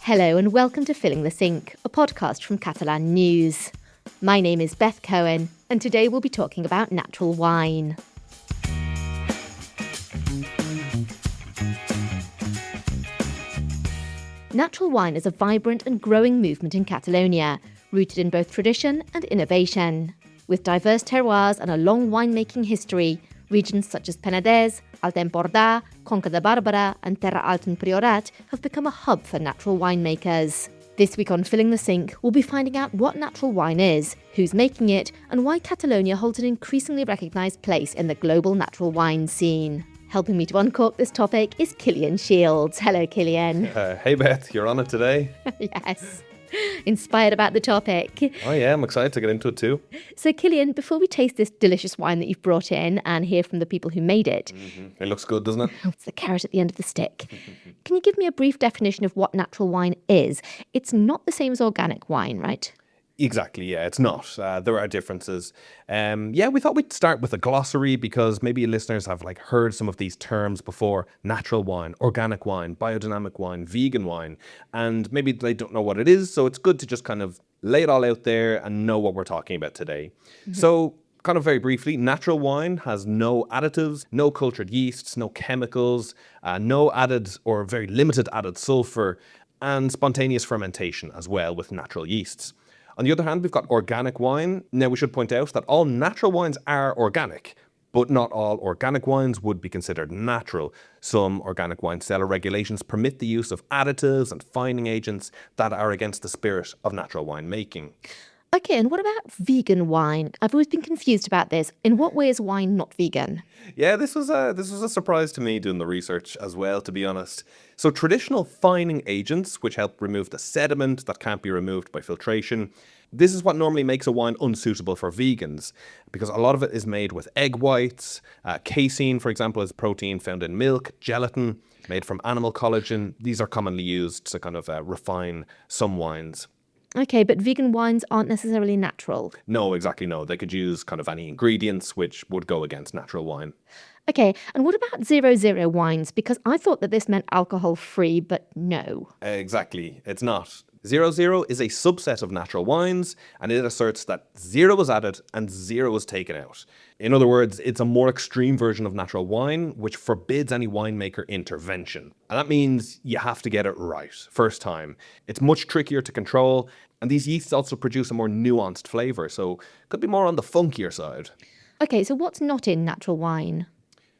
Hello and welcome to Filling the Sink, a podcast from Catalan News. My name is Beth Cohen and today we'll be talking about natural wine. Natural wine is a vibrant and growing movement in Catalonia, rooted in both tradition and innovation. With diverse terroirs and a long winemaking history, regions such as Penedès, Alta Empordà, Conca de Barberà and Terra, Alta and Priorat have become a hub for natural winemakers. This week on Filling the Sink, we'll be finding out what natural wine is, who's making it, and why Catalonia holds an increasingly recognised place in the global natural wine scene. Helping me to uncork this topic is Cillian Shields. Hello, Cillian. Hey Beth, you're on it today? Yes. Inspired about the topic. Oh yeah, I'm excited to get into it too. So Cillian, before we taste this delicious wine that you've brought in and hear from the people who made it. It looks good, doesn't it? Oh, it's the carrot at the end of the stick. Can you give me a brief definition of what natural wine is? It's not the same as organic wine, right? Exactly, yeah, it's not. There are differences. We thought we'd start with a glossary because maybe listeners have heard some of these terms before. Natural wine, organic wine, biodynamic wine, vegan wine, and maybe they don't know what it is, so it's good to just kind of lay it all out there and know what we're talking about today. So, kind of very briefly, natural wine has no additives, no cultured yeasts, no chemicals, no added or very limited added sulfur, and spontaneous fermentation as well with natural yeasts. On the other hand, we've got organic wine. Now, we should point out that all natural wines are organic, but not all organic wines would be considered natural. Some organic wine seller regulations permit the use of additives and fining agents that are against the spirit of natural wine making. Okay, and what about vegan wine? I've always been confused about this. In what way is wine not vegan? Yeah, this was a surprise to me doing the research as well, to be honest. So traditional fining agents, which help remove the sediment that can't be removed by filtration, this is what normally makes a wine unsuitable for vegans, because a lot of it is made with egg whites. Casein, for example, is protein found in milk. Gelatin, made from animal collagen. These are commonly used to kind of refine some wines. Okay, but vegan wines aren't necessarily natural. No, exactly no. They could use kind of any ingredients which would go against natural wine. Okay, and what about 0.0 wines? Because I thought that this meant alcohol-free, but no. Exactly, it's not. 0.0 is a subset of natural wines, and it asserts that 0 is added and 0 is taken out. In other words, it's a more extreme version of natural wine, which forbids any winemaker intervention. And that means you have to get it right, first time. It's much trickier to control, and these yeasts also produce a more nuanced flavour, so could be more on the funkier side. Okay, so what's not in natural wine?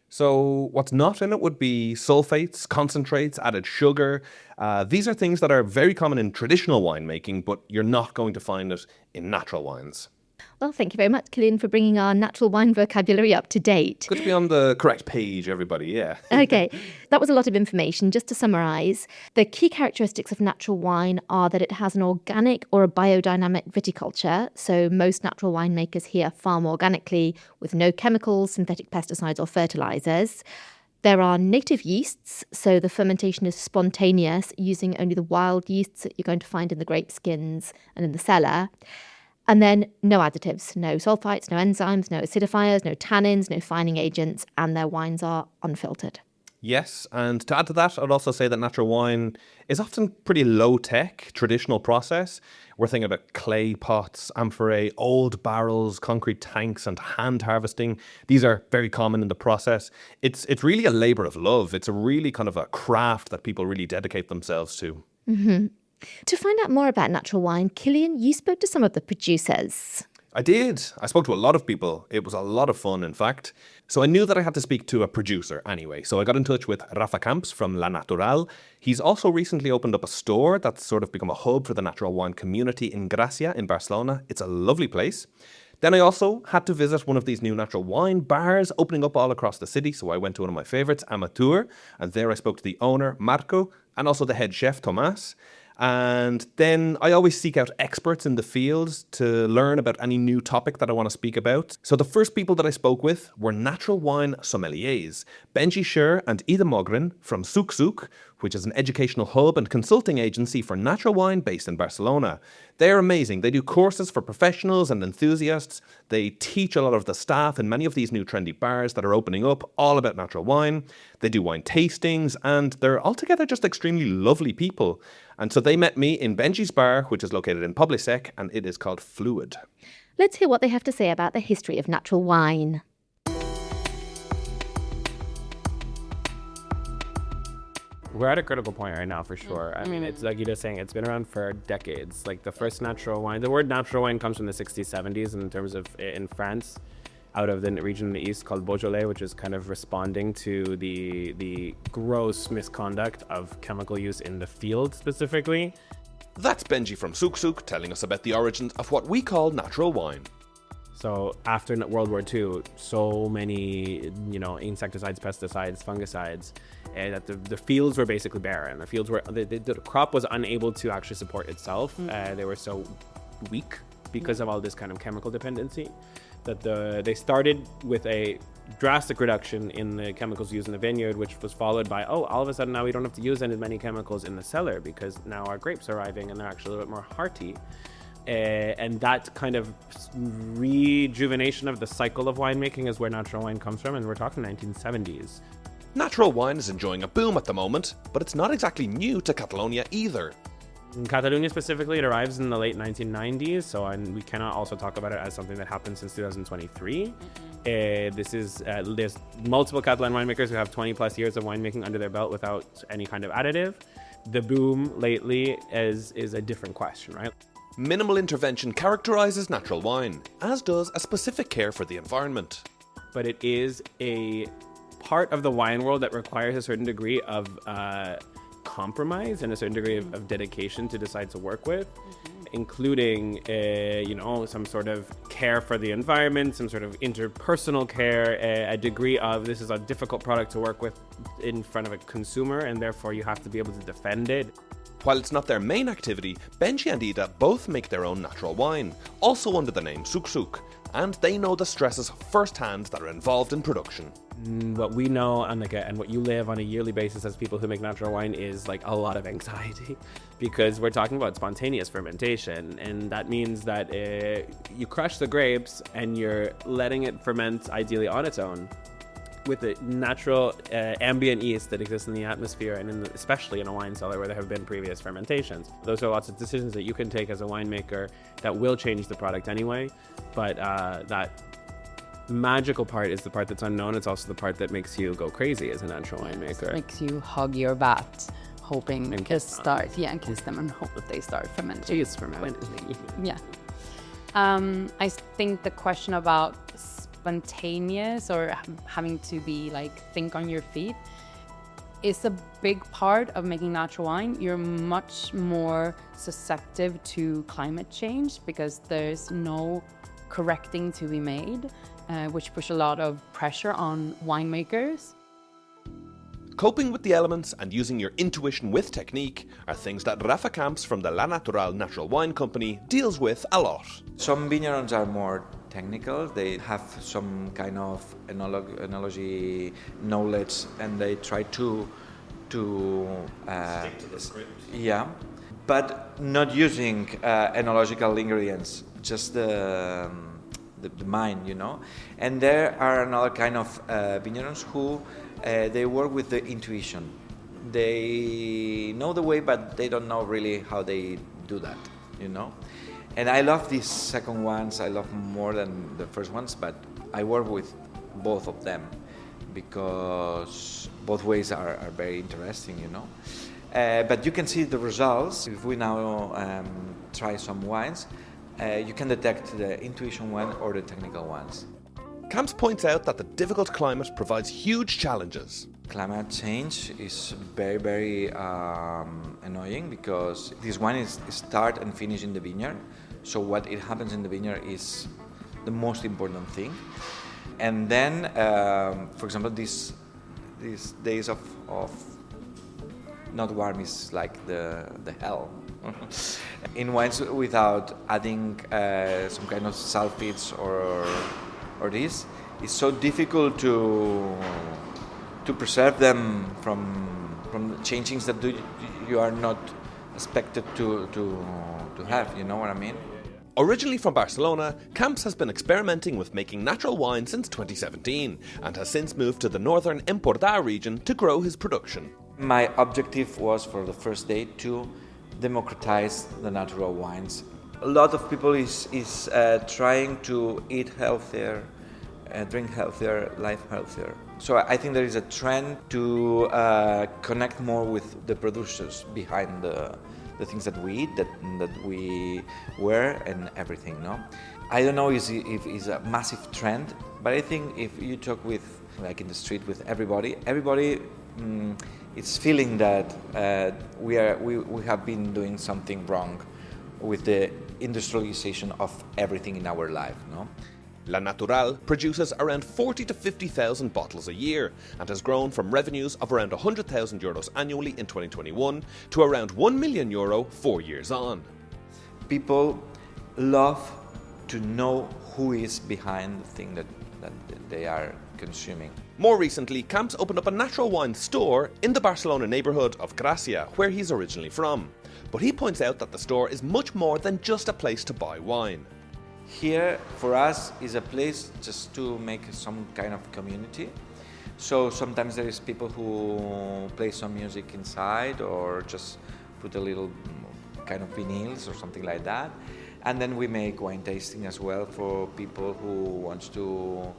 So what's not in it would be sulfates, concentrates, added sugar. These are things that are very common in traditional winemaking, but you're not going to find it in natural wines. Well, thank you very much, Cillian, for bringing our natural wine vocabulary up to date. Good to be on the correct page, everybody, yeah. Okay, that was a lot of information. Just to summarise, the key characteristics of natural wine are that it has an organic or a biodynamic viticulture. So most natural winemakers here farm organically with no chemicals, synthetic pesticides or fertilisers. There are native yeasts, so the fermentation is spontaneous, using only the wild yeasts that you're going to find in the grape skins and in the cellar. And then no additives, no sulfites, no enzymes, no acidifiers, no tannins, no fining agents, and their wines are unfiltered. Yes, and to add to that, I'd also say that natural wine is often pretty low-tech, traditional process. We're thinking about clay pots, amphorae, old barrels, concrete tanks, and hand harvesting. These are very common in the process. It's really a labour of love. It's a really kind of a craft that people really dedicate themselves to. Mm-hmm. To find out more about natural wine, Cillian, you spoke to some of the producers. I did. I spoke to a lot of people. It was a lot of fun, in fact. So I knew that I had to speak to a producer anyway. So I got in touch with Rafa Camps from La Natural. He's also recently opened up a store that's sort of become a hub for the natural wine community in Gracia in Barcelona. It's a lovely place. Then I also had to visit one of these new natural wine bars opening up all across the city. So I went to one of my favourites, Amateur. And there I spoke to the owner, Marco, and also the head chef, Tomás. And then I always seek out experts in the field to learn about any new topic that I want to speak about. So the first people that I spoke with were natural wine sommeliers, Benji, Sher and Mogren from SucSuc, which is an educational hub and consulting agency for natural wine based in Barcelona. They're amazing. They do courses for professionals and enthusiasts. They teach a lot of the staff in many of these new trendy bars that are opening up all about natural wine. They do wine tastings, and they're altogether just extremely lovely people. And so they met me in Benji's bar, which is located in Poblisec, and it is called Fluid. Let's hear what they have to say about the history of natural wine. We're at a critical point right now, for sure. I mean, it's like you're just saying, it's been around for decades. Like the first natural wine, the word natural wine comes from the 60s, 70s in terms of in France, out of the region in the east called Beaujolais, which is kind of responding to the gross misconduct of chemical use in the field specifically. That's Benji from SucSuc telling us about the origins of what we call natural wine. So after World War II, so many, insecticides, pesticides, fungicides, that the fields were basically barren. The fields were, the crop was unable to actually support itself. They were so weak because of all this kind of chemical dependency that they started with a drastic reduction in the chemicals used in the vineyard, which was followed by, all of a sudden now we don't have to use as many chemicals in the cellar because now our grapes are arriving and they're actually a little bit more hearty. And that kind of rejuvenation of the cycle of winemaking is where natural wine comes from, and we're talking 1970s. Natural wine is enjoying a boom at the moment, but it's not exactly new to Catalonia either. In Catalonia specifically, it arrives in the late 1990s, we cannot also talk about it as something that happened since 2023. There's multiple Catalan winemakers who have 20 plus years of winemaking under their belt without any kind of additive. The boom lately is a different question, right? Minimal intervention characterizes natural wine, as does a specific care for the environment. But it is a part of the wine world that requires a certain degree of compromise and a certain degree of dedication to decide to work with, including, some sort of care for the environment, some sort of interpersonal care, a degree of this is a difficult product to work with in front of a consumer, and therefore you have to be able to defend it. While it's not their main activity, Benji and Ida both make their own natural wine, also under the name SucSuc, and they know the stresses firsthand that are involved in production. What we know and what you live on a yearly basis as people who make natural wine is like a lot of anxiety, because we're talking about spontaneous fermentation, and that means that you crush the grapes and you're letting it ferment ideally on its own with the natural ambient yeast that exists in the atmosphere and especially in a wine cellar where there have been previous fermentations. Those are lots of decisions that you can take as a winemaker that will change the product anyway, but that magical part is the part that's unknown. It's also the part that makes you go crazy as a natural winemaker. It makes you hug your vat, hoping and kiss them and hope that they start fermenting. Cheese fermenting. Yeah. I think the question about spontaneous or having to be think on your feet is a big part of making natural wine. You're much more susceptible to climate change because there's no correcting to be made, which push a lot of pressure on winemakers. Coping with the elements and using your intuition with technique are things that Rafa Camps from the La Natural Natural Wine Company deals with a lot. Some vineyards are more technical. They have some kind of enology knowledge, and they try to stick to the script. Yeah, but not using enological ingredients, just the mind, And there are another kind of vineyards who they work with the intuition. They know the way, but they don't know really how they do that, And I love these second ones. I love more than the first ones, but I work with both of them because both ways are very interesting, But you can see the results. If we now try some wines, you can detect the intuition one or the technical ones. Camps points out that the difficult climate provides huge challenges. Climate change is very, very annoying because this wine is start and finish in the vineyard. So what it happens in the vineyard is the most important thing. And then, for example, these days of not warm is like the hell. In wines without adding some kind of sulfites or this, it's so difficult to preserve them from changings that you are not expected to have, you know what I mean? Originally from Barcelona, Camps has been experimenting with making natural wine since 2017 and has since moved to the northern Empordà region to grow his production. My objective was for the first day to democratize the natural wines. A lot of people is trying to eat healthier, drink healthier, live healthier. So I think there is a trend to connect more with the producers behind the things that we eat, that we wear, and everything. No, I don't know if it's a massive trend, but I think if you talk with, like in the street, with everybody is feeling that we have been doing something wrong with the industrialization of everything in our life. No. La Natural produces around 40 to 50,000 bottles a year and has grown from revenues of around €100,000 annually in 2021 to around €1 million 4 years on. People love to know who is behind the thing that they are consuming. More recently, Camps opened up a natural wine store in the Barcelona neighbourhood of Gracia, where he's originally from. But he points out that the store is much more than just a place to buy wine. Here, for us, is a place just to make some kind of community. So sometimes there is people who play some music inside or just put a little kind of vinyls or something like that. And then we make wine tasting as well for people who want to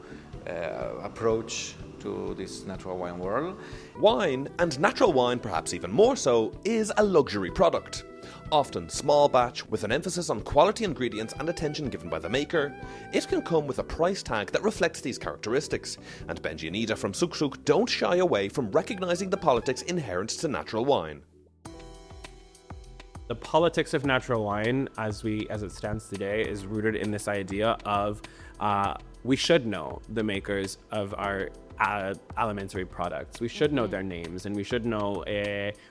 approach to this natural wine world. Wine, and natural wine perhaps even more so, is a luxury product. Often small batch with an emphasis on quality ingredients and attention given by the maker, it can come with a price tag that reflects these characteristics, and Benji and Ida from SucSuc don't shy away from recognising the politics inherent to natural wine. The politics of natural wine, as it stands today, is rooted in this idea of we should know the makers of our alimentary products. We should know their names, and we should know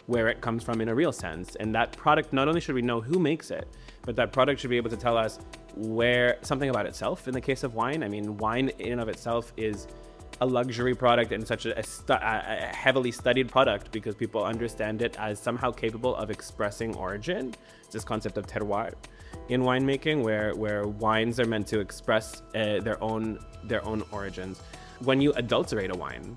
where it comes from in a real sense. And that product, not only should we know who makes it, but that product should be able to tell us something about itself. In the case of wine, I mean, wine in and of itself is a luxury product and such a heavily studied product because people understand it as somehow capable of expressing origin. It's this concept of terroir in winemaking, where wines are meant to express their own origins. When you adulterate a wine,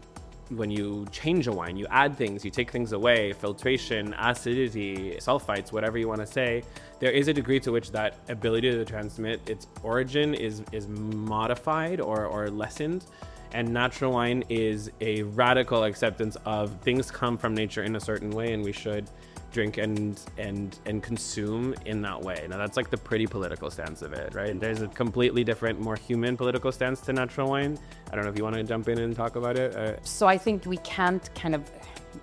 when you change a wine, you add things, you take things away, filtration, acidity, sulfites, whatever you want to say, there is a degree to which that ability to transmit its origin is modified or lessened. And natural wine is a radical acceptance of things come from nature in a certain way, and we should drink and consume in that way. Now that's like the pretty political stance of it, right? There's a completely different, more human political stance to natural wine. I don't know if you want to jump in and talk about it. So I think we can't kind of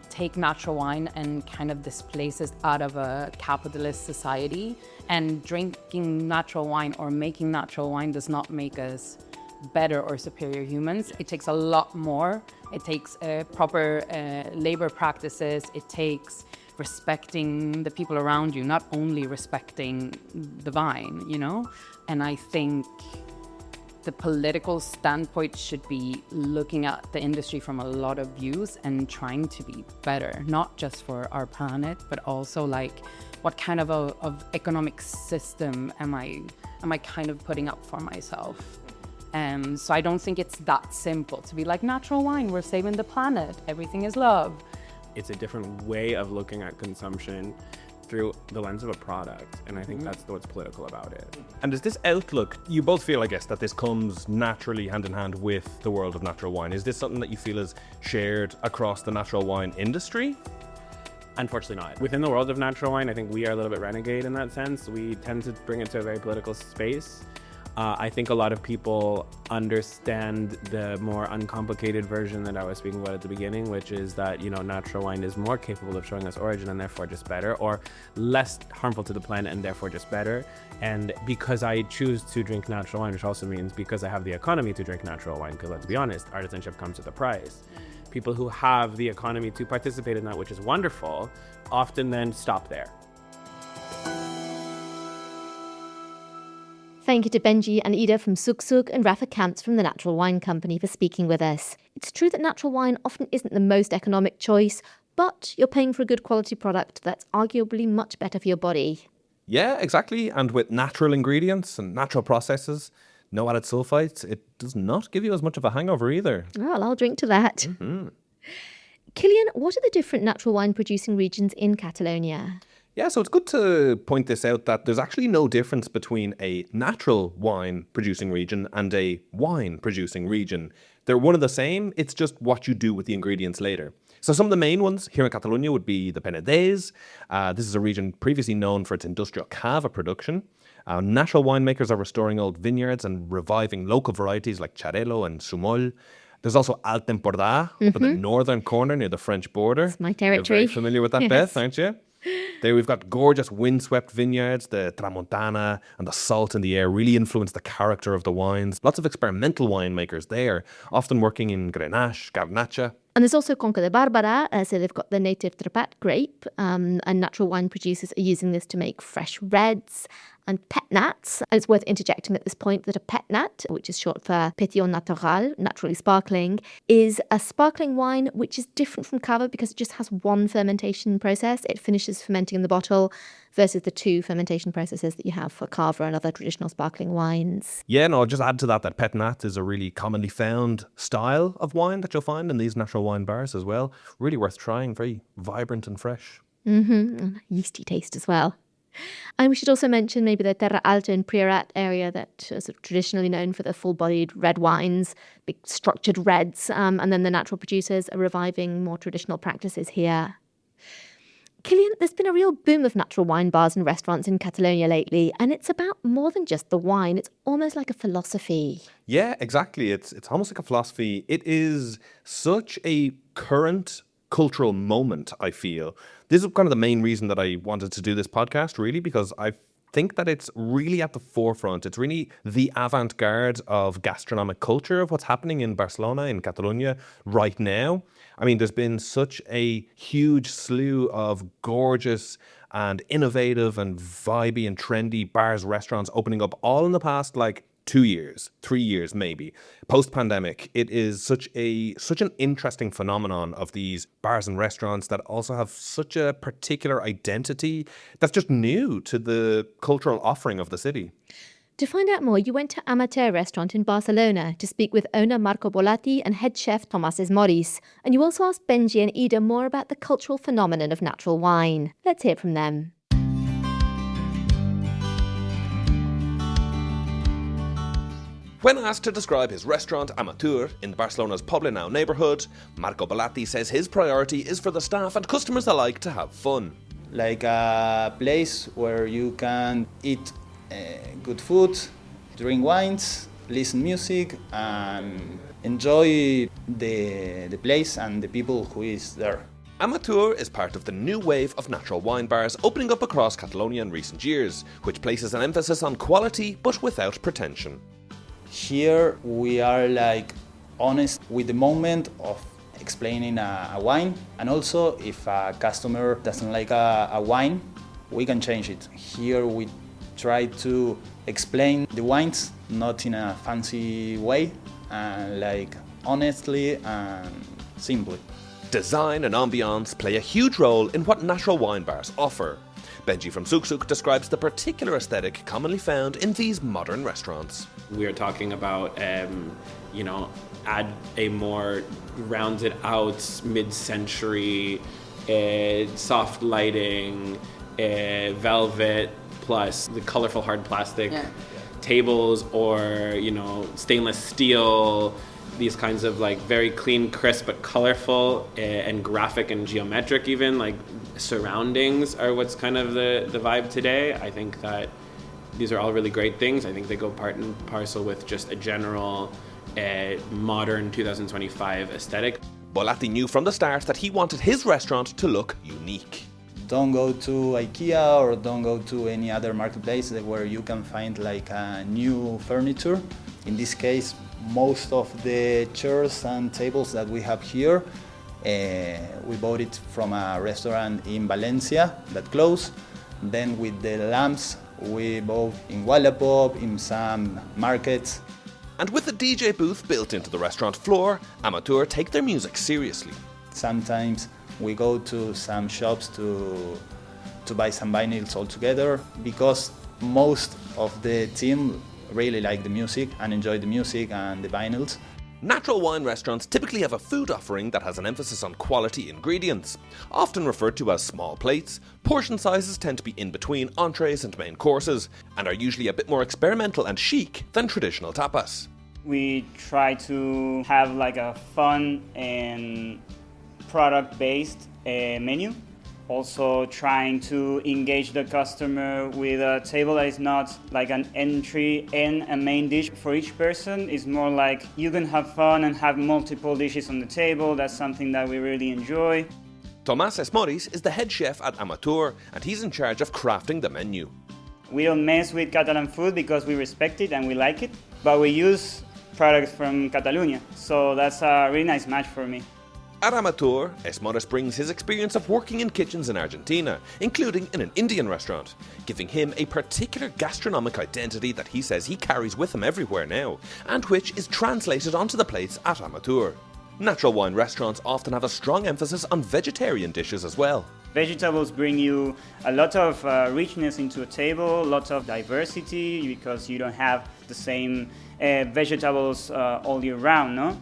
take natural wine and kind of displace it out of a capitalist society. And drinking natural wine or making natural wine does not make us better or superior humans. It takes a lot more. It takes proper labor practices. It takes respecting the people around you, not only respecting the vine, you know? And I think the political standpoint should be looking at the industry from a lot of views and trying to be better, not just for our planet, but also like what kind of economic system am I kind of putting up for myself? So I don't think it's that simple to be like, natural wine, we're saving the planet, everything is love. It's a different way of looking at consumption through the lens of a product, and I think that's what's political about it. And is this outlook, you both feel, I guess, that this comes naturally hand in hand with the world of natural wine? Is this something that you feel is shared across the natural wine industry? Unfortunately not. Within the world of natural wine, I think we are a little bit renegade in that sense. We tend to bring it to a very political space. I think a lot of people understand the more uncomplicated version that I was speaking about at the beginning, which is that, you know, natural wine is more capable of showing us origin and therefore just better, or less harmful to the planet and therefore just better. And because I choose to drink natural wine, which also means because I have the economy to drink natural wine, because let's be honest, artisanship comes with a price. People who have the economy to participate in that, which is wonderful, often then stop there. Thank you to Benji and Ida from SucSuc and Rafa Camps from the Natural Wine Company for speaking with us. It's true that natural wine often isn't the most economic choice, but you're paying for a good quality product that's arguably much better for your body. Yeah, exactly. And with natural ingredients and natural processes, no added sulfites, it does not give you as much of a hangover either. Well, I'll drink to that. Mm-hmm. Killian, what are the different natural wine producing regions in Catalonia? Yeah, so it's good to point this out that there's actually no difference between a natural wine producing region and a wine producing region. They're one and the same, it's just what you do with the ingredients later. So some of the main ones here in Catalonia would be the Penedès. This is a region previously known for its industrial cava production. Natural winemakers are restoring old vineyards and reviving local varieties like Xarel·lo and Sumol. There's also Alta Empordà, up in the northern corner near the French border. It's my territory. You're very familiar with that, Yes. Beth, aren't you? There we've got gorgeous windswept vineyards. The Tramontana and the salt in the air really influence the character of the wines. Lots of experimental winemakers there, often working in Grenache, Garnacha. And there's also Conca de Barberà, so they've got the native Trepat grape, and natural wine producers are using this to make fresh reds and pet nats. And it's worth interjecting at this point that a pet nat, which is short for pétillant natural, naturally sparkling, is a sparkling wine which is different from cava because it just has one fermentation process. It finishes fermenting in the bottle versus the two fermentation processes that you have for cava and other traditional sparkling wines. Yeah, no, I'll just add to that pet nat is a really commonly found style of wine that you'll find in these natural wine bars as well. Really worth trying, very vibrant and fresh. Yeasty taste as well. And we should also mention maybe the Terra Alta and Priorat area that is traditionally known for the full-bodied red wines, big structured reds, and then the natural producers are reviving more traditional practices here. Cillian, there's been a real boom of natural wine bars and restaurants in Catalonia lately, and it's about more than just the wine. It's almost like a philosophy. Yeah, exactly. It's almost like a philosophy. It is such a current cultural moment, I feel. This is kind of the main reason that I wanted to do this podcast, really, because I think that it's really at the forefront. It's really the avant-garde of gastronomic culture of what's happening in Barcelona, in Catalonia right now. I mean, there's been such a huge slew of gorgeous and innovative and vibey and trendy bars, restaurants opening up all in the past, 2 years, 3 years maybe. Post-pandemic, it is such an interesting phenomenon of these bars and restaurants that also have such a particular identity that's just new to the cultural offering of the city. To find out more, you went to Amateur Restaurant in Barcelona to speak with owner Marco Bolatti and head chef Tomás Esmoris. And you also asked Benji and Ida more about the cultural phenomenon of natural wine. Let's hear from them. When asked to describe his restaurant Amateur in Barcelona's Poblenou neighbourhood, Marco Bolatti says his priority is for the staff and customers alike to have fun. Like a place where you can eat good food, drink wines, listen music, and enjoy the place and the people who is there. Amateur is part of the new wave of natural wine bars opening up across Catalonia in recent years, which places an emphasis on quality but without pretension. Here we are honest with the moment of explaining a wine, and also if a customer doesn't like a wine, we can change it. Here we try to explain the wines not in a fancy way, and honestly and simply. Design and ambiance play a huge role in what natural wine bars offer. Benji from SucSuc describes the particular aesthetic commonly found in these modern restaurants. We are talking about, add a more rounded out mid-century, soft lighting, velvet, plus the colorful hard plastic tables, or, stainless steel, these kinds of very clean, crisp, but colorful and graphic and geometric even, surroundings are what's kind of the vibe today. I think that these are all really great things. I think they go part and parcel with just a general modern 2025 aesthetic. Bolatti knew from the start that he wanted his restaurant to look unique. Don't go to IKEA or don't go to any other marketplace where you can find a new furniture. In this case, most of the chairs and tables that we have here, we bought it from a restaurant in Valencia that closed. Then with the lamps, we bought in Wallapop, in some markets. And with the DJ booth built into the restaurant floor, Amateur take their music seriously. Sometimes we go to some shops to buy some vinyls all together, because most of the team really like the music and enjoy the music and the vinyls. Natural wine restaurants typically have a food offering that has an emphasis on quality ingredients. Often referred to as small plates, portion sizes tend to be in between entrees and main courses, and are usually a bit more experimental and chic than traditional tapas. We try to have like a fun and product-based menu. Also trying to engage the customer with a table that is not like an entry and a main dish for each person. It's more like you can have fun and have multiple dishes on the table. That's something that we really enjoy. Tomás Esmoris is the head chef at Amateur, and he's in charge of crafting the menu. We don't mess with Catalan food because we respect it and we like it, but we use products from Catalonia, so that's a really nice match for me. At Amateur, Esmoris brings his experience of working in kitchens in Argentina, including in an Indian restaurant, giving him a particular gastronomic identity that he says he carries with him everywhere now, and which is translated onto the plates at Amateur. Natural wine restaurants often have a strong emphasis on vegetarian dishes as well. Vegetables bring you a lot of richness into a table, lots of diversity, because you don't have the same vegetables all year round, no?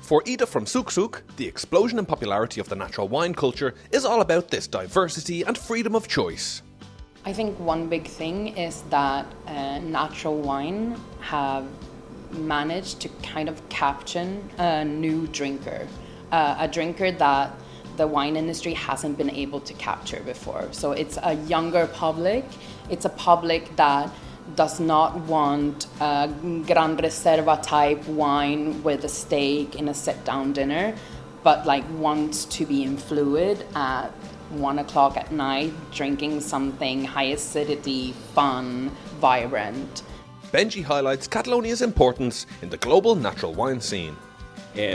For Ida from SucSuc, the explosion in popularity of the natural wine culture is all about this diversity and freedom of choice. I think one big thing is that natural wine have managed to kind of capture a new drinker, a drinker that the wine industry hasn't been able to capture before. So it's a younger public, it's a public that does not want a Gran Reserva type wine with a steak in a sit-down dinner, but like wants to be in fluid at 1 o'clock at night, drinking something high acidity, fun, vibrant. Benji highlights Catalonia's importance in the global natural wine scene.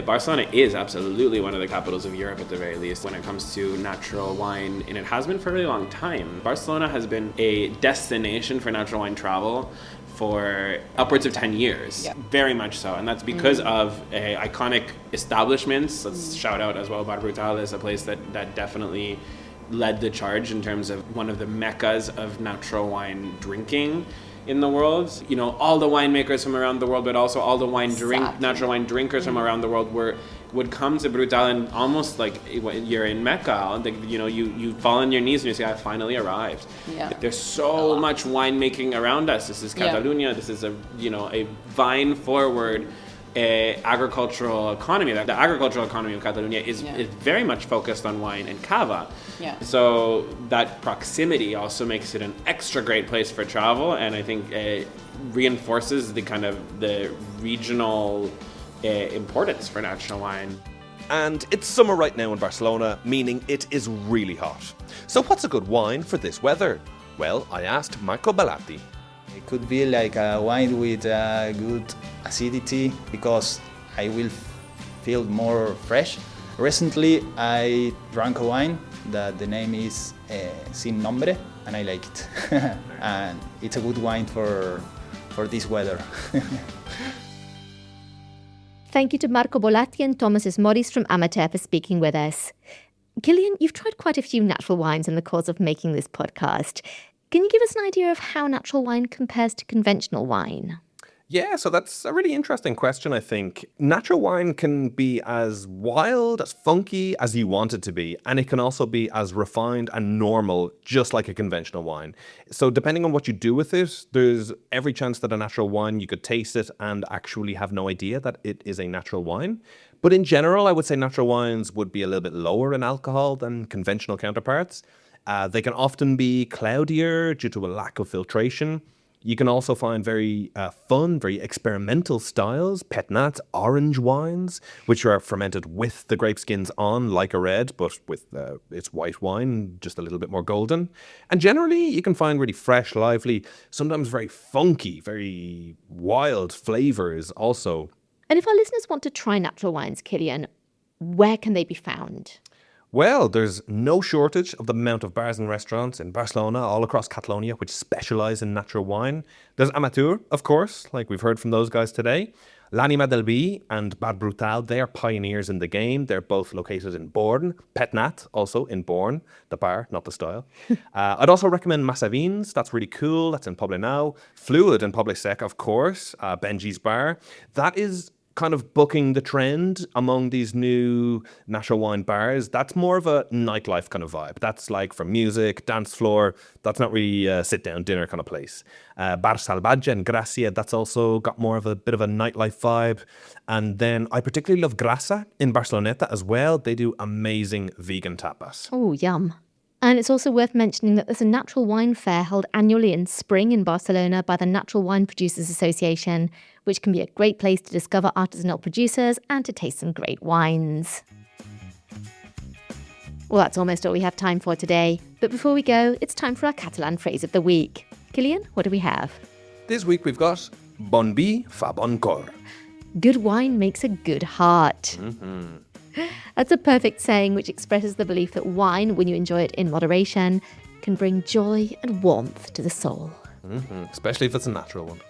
Barcelona is absolutely one of the capitals of Europe at the very least when it comes to natural wine, and it has been for a really long time. Barcelona has been a destination for natural wine travel for upwards of 10 years, very much so, and that's because of iconic establishments. Let's shout out as well Barberà is a place that definitely led the charge in terms of one of the meccas of natural wine drinking in the world. You know, all the winemakers from around the world, but also all the natural wine drinkers from around the world would come to Brutal, and almost like you're in Mecca. You know, you fall on your knees and you say, I finally arrived. Yeah. There's so much winemaking around us. This is Catalonia. This is a vine forward agricultural economy. The agricultural economy of Catalonia is very much focused on wine and cava. Yeah. So that proximity also makes it an extra great place for travel, and I think reinforces the regional importance for natural wine. And it's summer right now in Barcelona, meaning it is really hot. So what's a good wine for this weather? Well, I asked Marco Bolatti. It could be like a wine with good acidity because I will feel more fresh. Recently I drank a wine that the name is Sin Nombre, and I like it. And it's a good wine for this weather. Thank you to Marco Bolatti and Tomás Esmoris from Amateur for speaking with us. Gillian, you've tried quite a few natural wines in the course of making this podcast. Can you give us an idea of how natural wine compares to conventional wine? Yeah, so that's a really interesting question, I think. Natural wine can be as wild, as funky as you want it to be, and it can also be as refined and normal, just like a conventional wine. So depending on what you do with it, there's every chance that a natural wine, you could taste it and actually have no idea that it is a natural wine. But in general, I would say natural wines would be a little bit lower in alcohol than conventional counterparts. They can often be cloudier due to a lack of filtration. You can also find very fun, very experimental styles, pétnat, orange wines, which are fermented with the grape skins on, like a red, but with its white wine, just a little bit more golden. And generally, you can find really fresh, lively, sometimes very funky, very wild flavors also. And if our listeners want to try natural wines, Killian, where can they be found? Well, there's no shortage of the amount of bars and restaurants in Barcelona, all across Catalonia, which specialise in natural wine. There's Amateur, of course, like we've heard from those guys today. L'Anima del Vi and Bar Brutal, they are pioneers in the game. They're both located in Born. Pétnat, also in Born, the bar, not the style. I'd also recommend Massavins, that's really cool, that's in Poblenou. Fluid in Poble Sec, of course, Benji's bar. That is kind of bucking the trend among these new natural wine bars. That's more of a nightlife kind of vibe. That's like for music, dance floor. That's not really a sit-down dinner kind of place. Bar Salvatge and Gracia, that's also got more of a bit of a nightlife vibe. And then I particularly love Grassa in Barceloneta as well. They do amazing vegan tapas. Oh, yum. And it's also worth mentioning that there's a natural wine fair held annually in spring in Barcelona by the Natural Wine Producers Association, which can be a great place to discover artisanal producers and to taste some great wines. Well, that's almost all we have time for today. But before we go, it's time for our Catalan phrase of the week. Cillian, what do we have? This week we've got Bon vi fa bon cor. Good wine makes a good heart. That's a perfect saying which expresses the belief that wine, when you enjoy it in moderation, can bring joy and warmth to the soul. Especially if it's a natural one.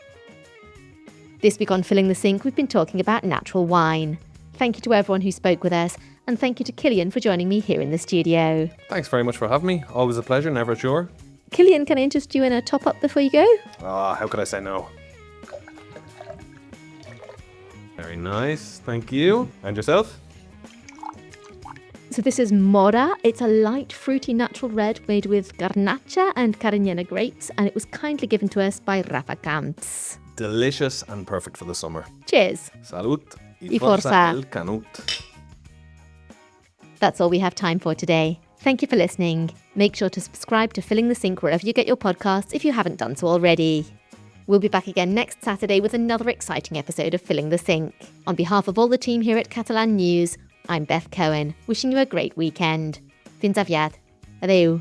This week on Filling the Sink, we've been talking about natural wine. Thank you to everyone who spoke with us, and thank you to Cillian for joining me here in the studio. Thanks very much for having me. Always a pleasure, never a chore. Cillian, can I interest you in a top-up before you go? How could I say no? Very nice, thank you. And yourself? So this is Mora. It's a light, fruity natural red made with garnacha and cariñena grapes, and it was kindly given to us by Rafa Camps. Delicious and perfect for the summer. Cheers. Salut. Y força. El canut. That's all we have time for today. Thank you for listening. Make sure to subscribe to Filling the Sink wherever you get your podcasts if you haven't done so already. We'll be back again next Saturday with another exciting episode of Filling the Sink. On behalf of all the team here at Catalan News, I'm Beth Cohen, wishing you a great weekend. Fins aviat. Adeu.